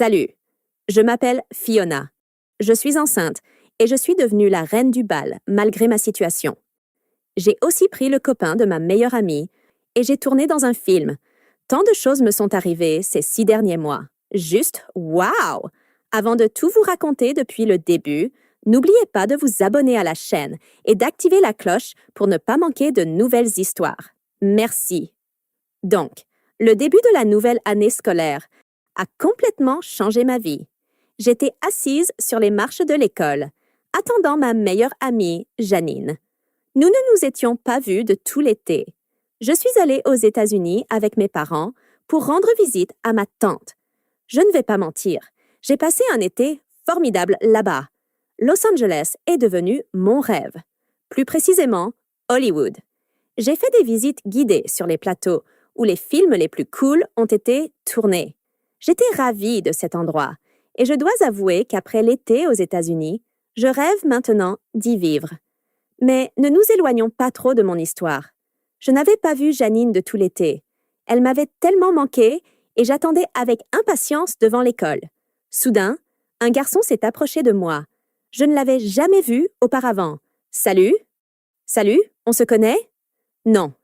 Salut, je m'appelle Fiona. Je suis enceinte et je suis devenue la reine du bal malgré ma situation. J'ai aussi pris le copain de ma meilleure amie et j'ai tourné dans un film. Tant de choses me sont arrivées ces 6 derniers mois. Juste wow! Avant de tout vous raconter depuis le début, n'oubliez pas de vous abonner à la chaîne et d'activer la cloche pour ne pas manquer de nouvelles histoires. Merci. Donc, le début de la nouvelle année scolaire a complètement changé ma vie. J'étais assise sur les marches de l'école, attendant ma meilleure amie, Janine. Nous ne nous étions pas vus de tout l'été. Je suis allée aux États-Unis avec mes parents pour rendre visite à ma tante. Je ne vais pas mentir, j'ai passé un été formidable là-bas. Los Angeles est devenu mon rêve. Plus précisément, Hollywood. J'ai fait des visites guidées sur les plateaux où les films les plus cools ont été tournés. J'étais ravie de cet endroit et je dois avouer qu'après l'été aux États-Unis, je rêve maintenant d'y vivre. Mais ne nous éloignons pas trop de mon histoire. Je n'avais pas vu Janine de tout l'été. Elle m'avait tellement manqué et j'attendais avec impatience devant l'école. Soudain, un garçon s'est approché de moi. Je ne l'avais jamais vu auparavant. « Salut? Salut, on se connaît? » Non.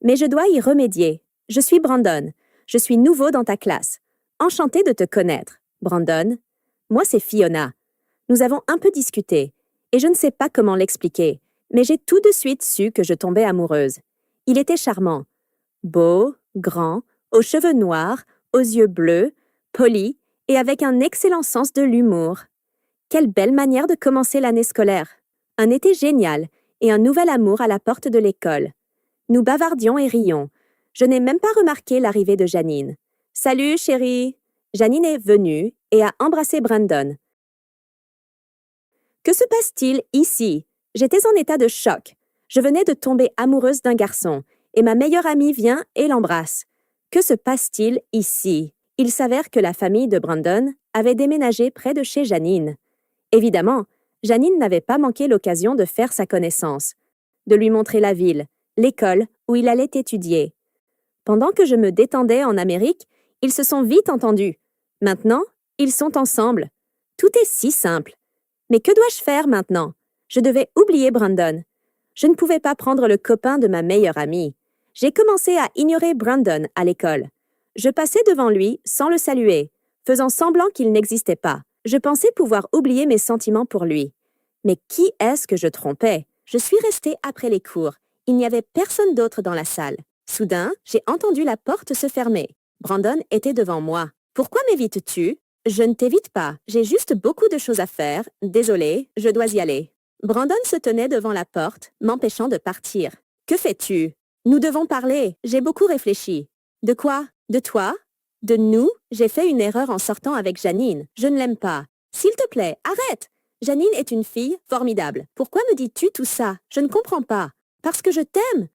Mais je dois y remédier. Je suis Brandon. Je suis nouveau dans ta classe. Enchantée de te connaître, Brandon. Moi, c'est Fiona. Nous avons un peu discuté, et je ne sais pas comment l'expliquer, mais j'ai tout de suite su que je tombais amoureuse. Il était charmant. Beau, grand, aux cheveux noirs, aux yeux bleus, poli et avec un excellent sens de l'humour. Quelle belle manière de commencer l'année scolaire. Un été génial et un nouvel amour à la porte de l'école. Nous bavardions et rions. Je n'ai même pas remarqué l'arrivée de Janine. « Salut, chérie !» Janine est venue et a embrassé Brandon. Que se passe-t-il ici? J'étais en état de choc. Je venais de tomber amoureuse d'un garçon et ma meilleure amie vient et l'embrasse. Que se passe-t-il ici? Il s'avère que la famille de Brandon avait déménagé près de chez Janine. Évidemment, Janine n'avait pas manqué l'occasion de faire sa connaissance, de lui montrer la ville, l'école où il allait étudier. Pendant que je me détendais en Amérique, ils se sont vite entendus. Maintenant, ils sont ensemble. Tout est si simple. Mais que dois-je faire maintenant? Je devais oublier Brandon. Je ne pouvais pas prendre le copain de ma meilleure amie. J'ai commencé à ignorer Brandon à l'école. Je passais devant lui sans le saluer, faisant semblant qu'il n'existait pas. Je pensais pouvoir oublier mes sentiments pour lui. Mais qui est-ce que je trompais? Je suis restée après les cours. Il n'y avait personne d'autre dans la salle. Soudain, j'ai entendu la porte se fermer. Brandon était devant moi. « Pourquoi m'évites-tu? » « Je ne t'évite pas. J'ai juste beaucoup de choses à faire. Désolée, je dois y aller. » Brandon se tenait devant la porte, m'empêchant de partir. « Que fais-tu? » « Nous devons parler. J'ai beaucoup réfléchi. »« De quoi? De toi? De nous? J'ai fait une erreur en sortant avec Janine. Je ne l'aime pas. S'il te plaît, arrête! Janine est une fille formidable. Pourquoi me dis-tu tout ça? Je ne comprends pas. Parce que je t'aime.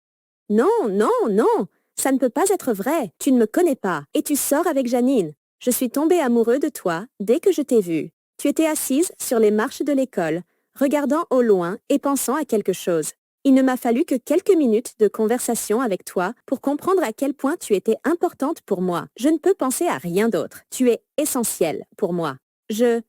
Non, non, non. Ça ne peut pas être vrai. Tu ne me connais pas. Et tu sors avec Janine. Je suis tombée amoureux de toi dès que je t'ai vue. Tu étais assise sur les marches de l'école, regardant au loin et pensant à quelque chose. Il ne m'a fallu que quelques minutes de conversation avec toi pour comprendre à quel point tu étais importante pour moi. Je ne peux penser à rien d'autre. Tu es essentielle pour moi. Je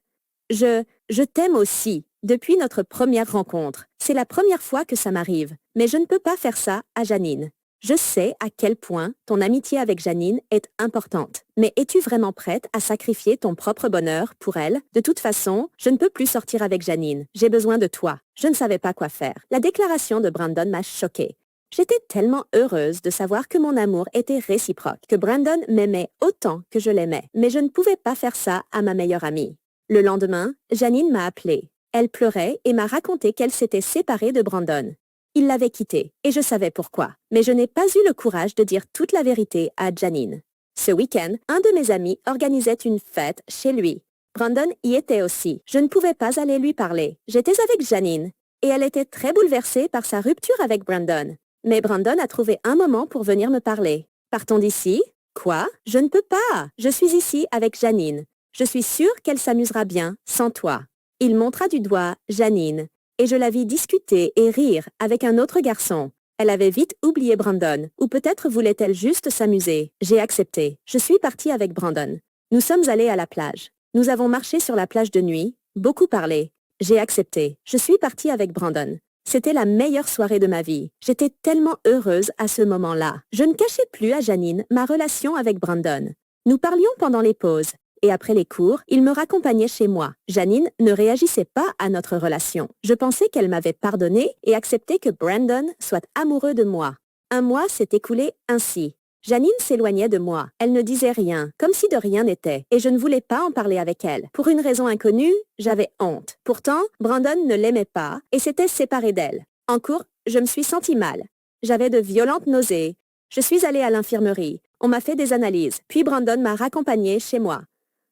t'aime aussi. Depuis notre première rencontre. C'est la première fois que ça m'arrive. Mais je ne peux pas faire ça à Janine. Je sais à quel point ton amitié avec Janine est importante. Mais es-tu vraiment prête à sacrifier ton propre bonheur pour elle? De toute façon, je ne peux plus sortir avec Janine. J'ai besoin de toi. Je ne savais pas quoi faire. La déclaration de Brandon m'a choquée. J'étais tellement heureuse de savoir que mon amour était réciproque, que Brandon m'aimait autant que je l'aimais. Mais je ne pouvais pas faire ça à ma meilleure amie. Le lendemain, Janine m'a appelée. Elle pleurait et m'a raconté qu'elle s'était séparée de Brandon. Il l'avait quitté, et je savais pourquoi. Mais je n'ai pas eu le courage de dire toute la vérité à Janine. Ce week-end, un de mes amis organisait une fête chez lui. Brandon y était aussi. Je ne pouvais pas aller lui parler. J'étais avec Janine, et elle était très bouleversée par sa rupture avec Brandon. Mais Brandon a trouvé un moment pour venir me parler. « Partons d'ici? » « Quoi? Je ne peux pas. Je suis ici avec Janine. Je suis sûre qu'elle s'amusera bien sans toi. » Il montra du doigt Janine. Et je la vis discuter et rire avec un autre garçon. Elle avait vite oublié Brandon, ou peut-être voulait-elle juste s'amuser. J'ai accepté. Je suis partie avec Brandon. Nous sommes allés à la plage. Nous avons marché sur la plage de nuit, beaucoup parlé. J'ai accepté. Je suis partie avec Brandon. C'était la meilleure soirée de ma vie. J'étais tellement heureuse à ce moment-là. Je ne cachais plus à Janine ma relation avec Brandon. Nous parlions pendant les pauses. Et après les cours, il me raccompagnait chez moi. Janine ne réagissait pas à notre relation. Je pensais qu'elle m'avait pardonné et accepté que Brandon soit amoureux de moi. Un mois s'est écoulé ainsi. Janine s'éloignait de moi. Elle ne disait rien, comme si de rien n'était, et je ne voulais pas en parler avec elle. Pour une raison inconnue, j'avais honte. Pourtant, Brandon ne l'aimait pas et s'était séparé d'elle. En cours, je me suis sentie mal. J'avais de violentes nausées. Je suis allée à l'infirmerie. On m'a fait des analyses, puis Brandon m'a raccompagnée chez moi.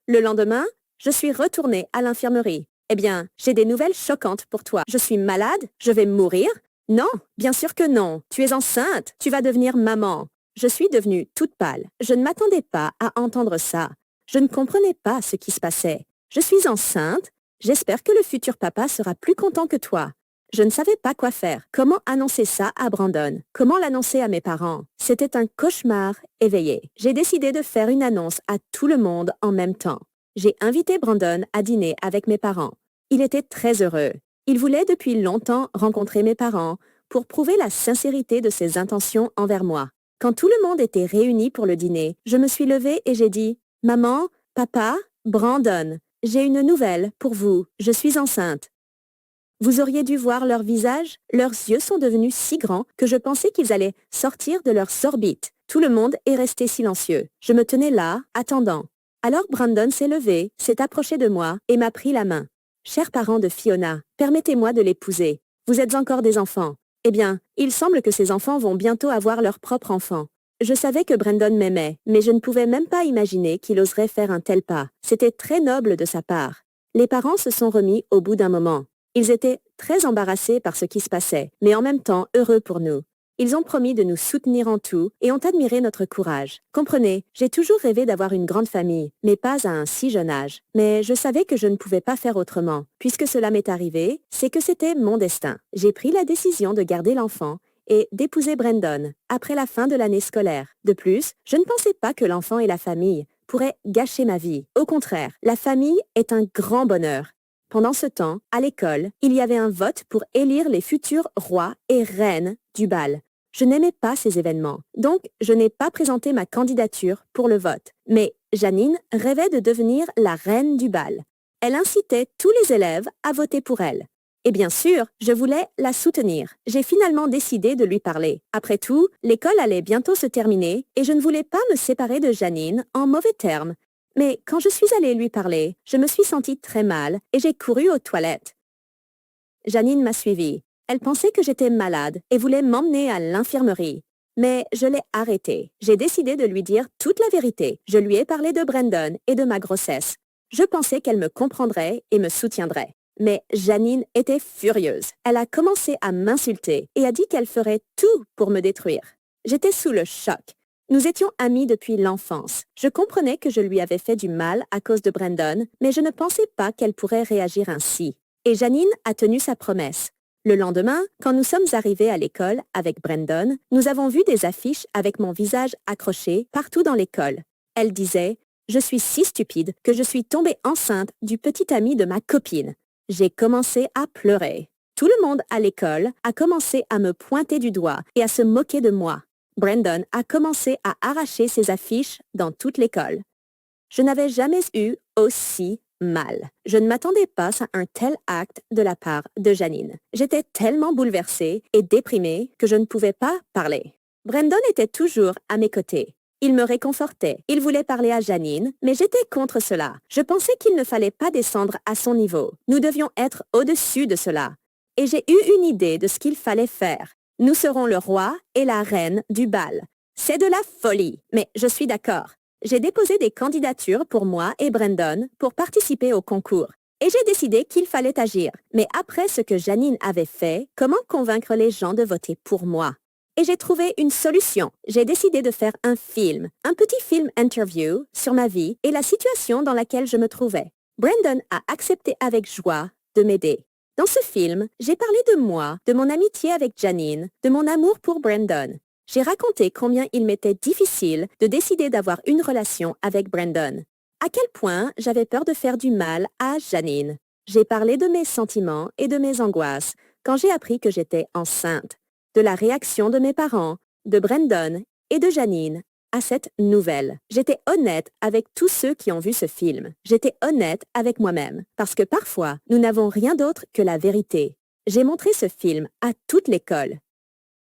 Le lendemain, je suis retournée à l'infirmerie. Eh bien, j'ai des nouvelles choquantes pour toi. Je suis malade? Je vais mourir? Non, bien sûr que non. Tu es enceinte. Tu vas devenir maman. Je suis devenue toute pâle. Je ne m'attendais pas à entendre ça. Je ne comprenais pas ce qui se passait. Je suis enceinte. J'espère que le futur papa sera plus content que toi. Je ne savais pas quoi faire. Comment annoncer ça à Brandon? Comment l'annoncer à mes parents? C'était un cauchemar éveillé. J'ai décidé de faire une annonce à tout le monde en même temps. J'ai invité Brandon à dîner avec mes parents. Il était très heureux. Il voulait depuis longtemps rencontrer mes parents pour prouver la sincérité de ses intentions envers moi. Quand tout le monde était réuni pour le dîner, je me suis levée et j'ai dit « Maman, papa, Brandon, j'ai une nouvelle pour vous. Je suis enceinte. » Vous auriez dû voir leur visage. Leurs yeux sont devenus si grands que je pensais qu'ils allaient sortir de leurs orbites. Tout le monde est resté silencieux. Je me tenais là, attendant. Alors Brandon s'est levé, s'est approché de moi et m'a pris la main. « Chers parents de Fiona, permettez-moi de l'épouser. Vous êtes encore des enfants. » Eh bien, il semble que ces enfants vont bientôt avoir leur propre enfant. Je savais que Brandon m'aimait, mais je ne pouvais même pas imaginer qu'il oserait faire un tel pas. C'était très noble de sa part. Les parents se sont remis au bout d'un moment. Ils étaient très embarrassés par ce qui se passait, mais en même temps heureux pour nous. Ils ont promis de nous soutenir en tout et ont admiré notre courage. Comprenez, j'ai toujours rêvé d'avoir une grande famille, mais pas à un si jeune âge. Mais je savais que je ne pouvais pas faire autrement. Puisque cela m'est arrivé, c'est que c'était mon destin. J'ai pris la décision de garder l'enfant et d'épouser Brandon après la fin de l'année scolaire. De plus, je ne pensais pas que l'enfant et la famille pourraient gâcher ma vie. Au contraire, la famille est un grand bonheur. Pendant ce temps, à l'école, il y avait un vote pour élire les futurs rois et reines du bal. Je n'aimais pas ces événements, donc je n'ai pas présenté ma candidature pour le vote. Mais Janine rêvait de devenir la reine du bal. Elle incitait tous les élèves à voter pour elle. Et bien sûr, je voulais la soutenir. J'ai finalement décidé de lui parler. Après tout, l'école allait bientôt se terminer et je ne voulais pas me séparer de Janine en mauvais termes. Mais quand je suis allée lui parler, je me suis sentie très mal et j'ai couru aux toilettes. Janine m'a suivie. Elle pensait que j'étais malade et voulait m'emmener à l'infirmerie. Mais je l'ai arrêtée. J'ai décidé de lui dire toute la vérité. Je lui ai parlé de Brandon et de ma grossesse. Je pensais qu'elle me comprendrait et me soutiendrait. Mais Janine était furieuse. Elle a commencé à m'insulter et a dit qu'elle ferait tout pour me détruire. J'étais sous le choc. Nous étions amis depuis l'enfance. Je comprenais que je lui avais fait du mal à cause de Brandon, mais je ne pensais pas qu'elle pourrait réagir ainsi. Et Janine a tenu sa promesse. Le lendemain, quand nous sommes arrivés à l'école avec Brandon, nous avons vu des affiches avec mon visage accroché partout dans l'école. Elle disait « Je suis si stupide que je suis tombée enceinte du petit ami de ma copine. » J'ai commencé à pleurer. Tout le monde à l'école a commencé à me pointer du doigt et à se moquer de moi. Brandon a commencé à arracher ses affiches dans toute l'école. Je n'avais jamais eu aussi mal. Je ne m'attendais pas à un tel acte de la part de Janine. J'étais tellement bouleversée et déprimée que je ne pouvais pas parler. Brandon était toujours à mes côtés. Il me réconfortait. Il voulait parler à Janine, mais j'étais contre cela. Je pensais qu'il ne fallait pas descendre à son niveau. Nous devions être au-dessus de cela. Et j'ai eu une idée de ce qu'il fallait faire. Nous serons le roi et la reine du bal. C'est de la folie, mais je suis d'accord. J'ai déposé des candidatures pour moi et Brandon pour participer au concours. Et j'ai décidé qu'il fallait agir. Mais après ce que Janine avait fait, comment convaincre les gens de voter pour moi? Et j'ai trouvé une solution. J'ai décidé de faire un petit film interview sur ma vie et la situation dans laquelle je me trouvais. Brandon a accepté avec joie de m'aider. Dans ce film, j'ai parlé de moi, de mon amitié avec Janine, de mon amour pour Brandon. J'ai raconté combien il m'était difficile de décider d'avoir une relation avec Brandon. À quel point j'avais peur de faire du mal à Janine. J'ai parlé de mes sentiments et de mes angoisses quand j'ai appris que j'étais enceinte, de la réaction de mes parents, de Brandon et de Janine à cette nouvelle. J'étais honnête avec tous ceux qui ont vu ce film. J'étais honnête avec moi-même, parce que parfois, nous n'avons rien d'autre que la vérité. J'ai montré ce film à toute l'école.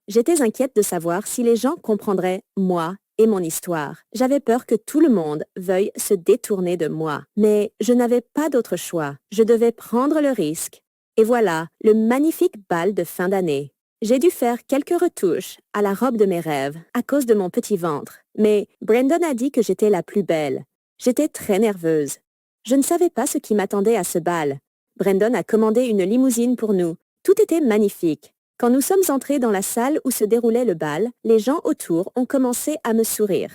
J'étais inquiète de savoir si les gens comprendraient moi et mon histoire. J'avais peur que tout le monde veuille se détourner de moi. Mais je n'avais pas d'autre choix. Je devais prendre le risque. Et voilà, le magnifique bal de fin d'année. J'ai dû faire quelques retouches à la robe de mes rêves à cause de mon petit ventre. Mais Brandon a dit que j'étais la plus belle. J'étais très nerveuse. Je ne savais pas ce qui m'attendait à ce bal. Brandon a commandé une limousine pour nous. Tout était magnifique. Quand nous sommes entrés dans la salle où se déroulait le bal, les gens autour ont commencé à me sourire.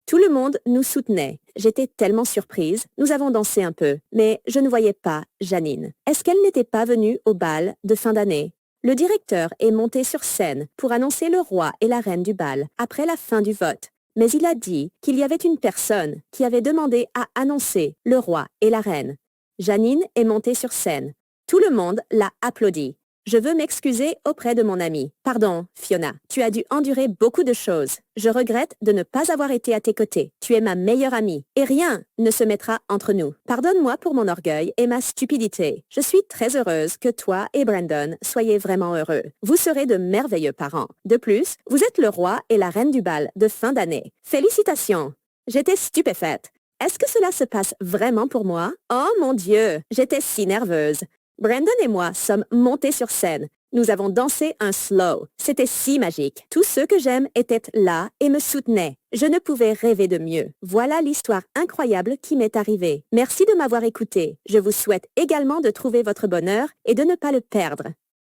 Tout le monde nous soutenait. J'étais tellement surprise. Nous avons dansé un peu, mais je ne voyais pas Janine. Est-ce qu'elle n'était pas venue au bal de fin d'année? Le directeur est monté sur scène pour annoncer le roi et la reine du bal après la fin du vote. Mais il a dit qu'il y avait une personne qui avait demandé à annoncer le roi et la reine. Janine est montée sur scène. Tout le monde l'a applaudi. Je veux m'excuser auprès de mon ami. Pardon, Fiona, tu as dû endurer beaucoup de choses. Je regrette de ne pas avoir été à tes côtés. Tu es ma meilleure amie et rien ne se mettra entre nous. Pardonne-moi pour mon orgueil et ma stupidité. Je suis très heureuse que toi et Brandon soyez vraiment heureux. Vous serez de merveilleux parents. De plus, vous êtes le roi et la reine du bal de fin d'année. Félicitations! J'étais stupéfaite. Est-ce que cela se passe vraiment pour moi? Oh mon Dieu, j'étais si nerveuse. Brandon et moi sommes montés sur scène. Nous avons dansé un slow. C'était si magique. Tous ceux que j'aime étaient là et me soutenaient. Je ne pouvais rêver de mieux. Voilà l'histoire incroyable qui m'est arrivée. Merci de m'avoir écouté. Je vous souhaite également de trouver votre bonheur et de ne pas le perdre.